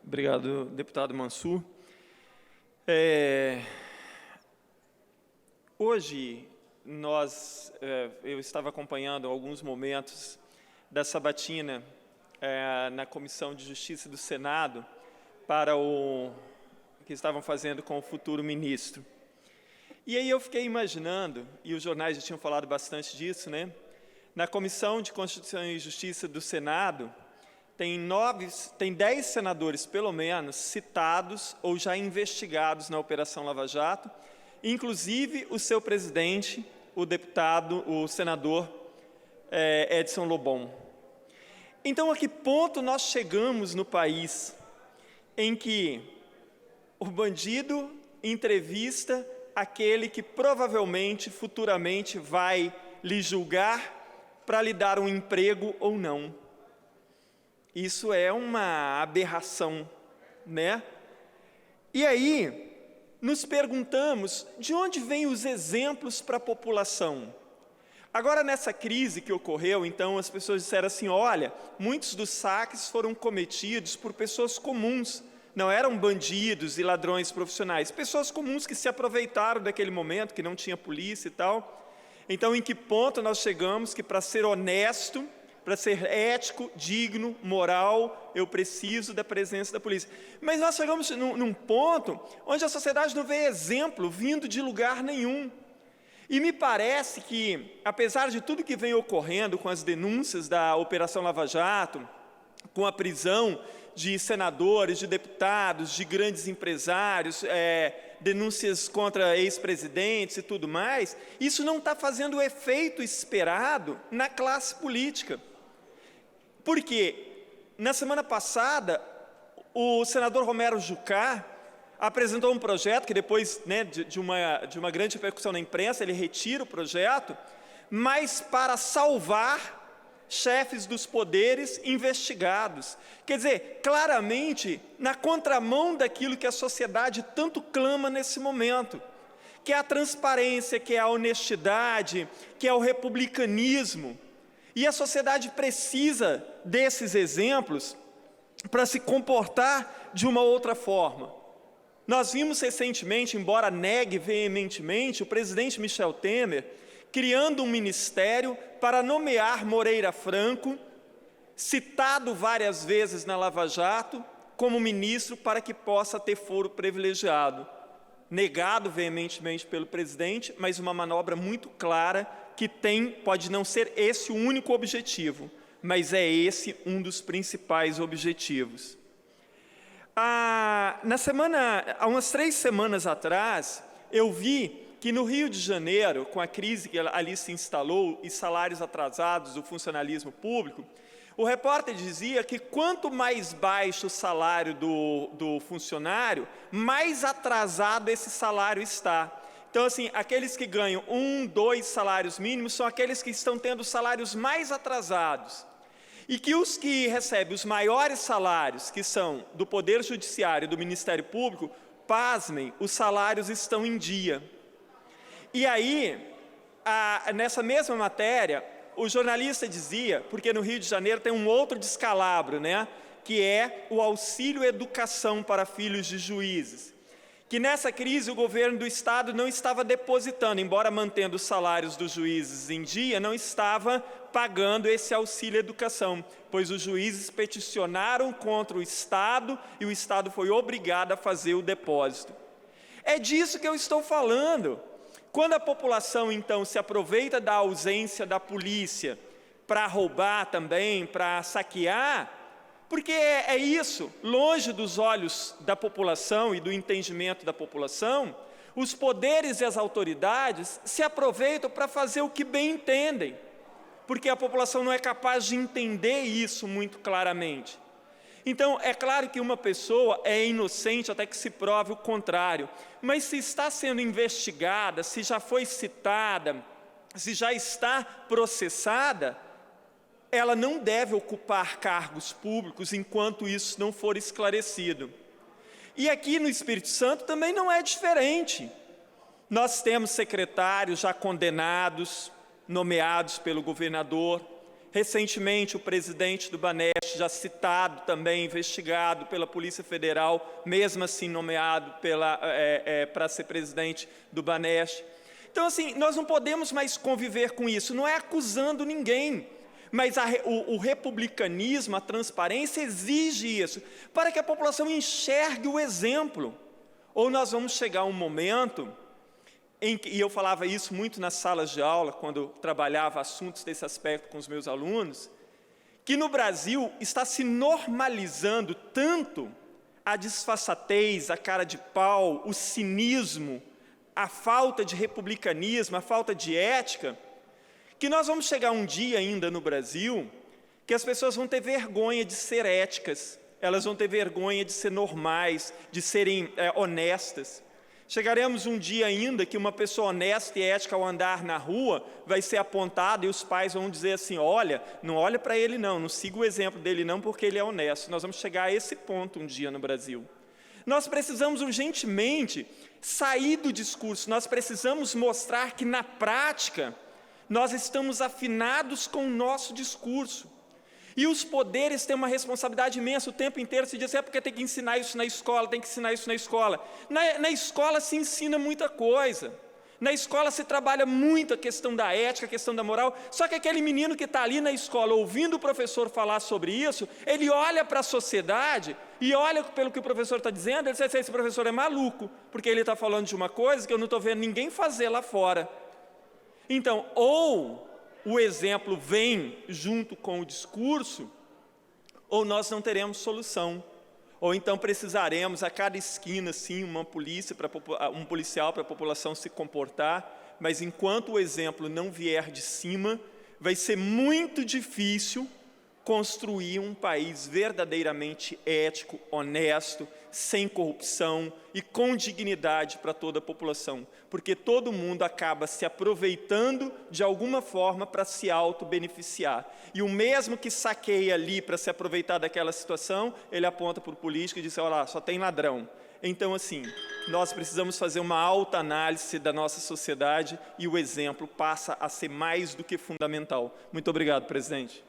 Obrigado, deputado Mansur. Hoje, eu estava acompanhando alguns momentos da sabatina na Comissão de Justiça do Senado para o que estavam fazendo com o futuro ministro. E aí eu fiquei imaginando, e os jornais já tinham falado bastante disso, né? Na Comissão de Constituição e Justiça do Senado, tem 10 senadores, pelo menos, citados ou já investigados na Operação Lava Jato, inclusive o seu presidente, o senador Edson Lobão. Então, a que ponto nós chegamos no país em que o bandido entrevista aquele que provavelmente, futuramente, vai lhe julgar para lhe dar um emprego ou não? Isso é uma aberração, né? E aí, nos perguntamos, de onde vêm os exemplos para a população? Agora, nessa crise que ocorreu, então, as pessoas disseram assim, olha, muitos dos saques foram cometidos por pessoas comuns, não eram bandidos e ladrões profissionais, pessoas comuns que se aproveitaram daquele momento, que não tinha polícia e tal. Então, em que ponto nós chegamos que, para ser honesto, para ser ético, digno, moral, eu preciso da presença da polícia? Mas nós chegamos num ponto onde a sociedade não vê exemplo vindo de lugar nenhum. E me parece que, apesar de tudo que vem ocorrendo com as denúncias da Operação Lava Jato, com a prisão de senadores, de deputados, de grandes empresários, denúncias contra ex-presidentes e tudo mais, isso não está fazendo o efeito esperado na classe política. Por quê? Na semana passada, o senador Romero Jucá apresentou um projeto que depois, né, de uma grande repercussão na imprensa, ele retira o projeto, mas para salvar chefes dos poderes investigados. Quer dizer, claramente, na contramão daquilo que a sociedade tanto clama nesse momento, que é a transparência, que é a honestidade, que é o republicanismo. E a sociedade precisa desses exemplos para se comportar de uma outra forma. Nós vimos recentemente, embora negue veementemente, o presidente Michel Temer criando um ministério para nomear Moreira Franco, citado várias vezes na Lava Jato, como ministro para que possa ter foro privilegiado. Negado veementemente pelo presidente, mas uma manobra muito clara que pode não ser esse o único objetivo, mas é esse um dos principais objetivos. Há umas 3 semanas atrás, eu vi que no Rio de Janeiro, com a crise que ali se instalou e salários atrasados do funcionalismo público, o repórter dizia que quanto mais baixo o salário do funcionário, mais atrasado esse salário está. Então, assim, aqueles que ganham 1, 2 salários mínimos são aqueles que estão tendo salários mais atrasados. E que os que recebem os maiores salários, que são do Poder Judiciário e do Ministério Público, pasmem, os salários estão em dia. E aí, nessa mesma matéria, o jornalista dizia, porque no Rio de Janeiro tem um outro descalabro, né, que é o auxílio educação para filhos de juízes, que nessa crise o governo do Estado não estava depositando, embora mantendo os salários dos juízes em dia, não estava pagando esse auxílio educação, pois os juízes peticionaram contra o Estado e o Estado foi obrigado a fazer o depósito. É disso que eu estou falando. Quando a população, então, se aproveita da ausência da polícia para roubar também, para saquear, porque é isso, longe dos olhos da população e do entendimento da população, os poderes e as autoridades se aproveitam para fazer o que bem entendem, porque a população não é capaz de entender isso muito claramente. Então, é claro que uma pessoa é inocente até que se prove o contrário, mas se está sendo investigada, se já foi citada, se já está processada, ela não deve ocupar cargos públicos enquanto isso não for esclarecido. E aqui no Espírito Santo também não é diferente. Nós temos secretários já condenados, nomeados pelo governador. Recentemente, o presidente do Banesp, já citado também, investigado pela Polícia Federal, mesmo assim nomeado para ser presidente do Banesp. Então, assim, nós não podemos mais conviver com isso, não é acusando ninguém, mas o republicanismo, a transparência exige isso, para que a população enxergue o exemplo. Ou nós vamos chegar a um momento e eu falava isso muito nas salas de aula, quando trabalhava assuntos desse aspecto com os meus alunos, que no Brasil está se normalizando tanto a disfarçatez, a cara de pau, o cinismo, a falta de republicanismo, a falta de ética, que nós vamos chegar um dia ainda no Brasil, que as pessoas vão ter vergonha de ser éticas, elas vão ter vergonha de ser normais, de serem honestas. Chegaremos um dia ainda que uma pessoa honesta e ética ao andar na rua vai ser apontada e os pais vão dizer assim, olha, não olha para ele não siga o exemplo dele não, porque ele é honesto. Nós vamos chegar a esse ponto um dia no Brasil. Nós precisamos urgentemente sair do discurso, nós precisamos mostrar que na prática nós estamos afinados com o nosso discurso. E os poderes têm uma responsabilidade imensa, o tempo inteiro se diz, porque tem que ensinar isso na escola, tem que ensinar isso na escola. Na escola se ensina muita coisa, na escola se trabalha muito a questão da ética, a questão da moral, só que aquele menino que está ali na escola, ouvindo o professor falar sobre isso, ele olha para a sociedade e olha pelo que o professor está dizendo, ele diz assim, esse professor é maluco, porque ele está falando de uma coisa que eu não estou vendo ninguém fazer lá fora. Então, ou o exemplo vem junto com o discurso, ou nós não teremos solução. Ou então precisaremos, a cada esquina, sim, um policial para a população se comportar, mas enquanto o exemplo não vier de cima, vai ser muito difícil construir um país verdadeiramente ético, honesto, sem corrupção e com dignidade para toda a população, porque todo mundo acaba se aproveitando de alguma forma para se auto-beneficiar. E o mesmo que saqueia ali para se aproveitar daquela situação, ele aponta para o político e diz, olha lá, só tem ladrão. Então, assim, nós precisamos fazer uma autoanálise da nossa sociedade e o exemplo passa a ser mais do que fundamental. Muito obrigado, presidente.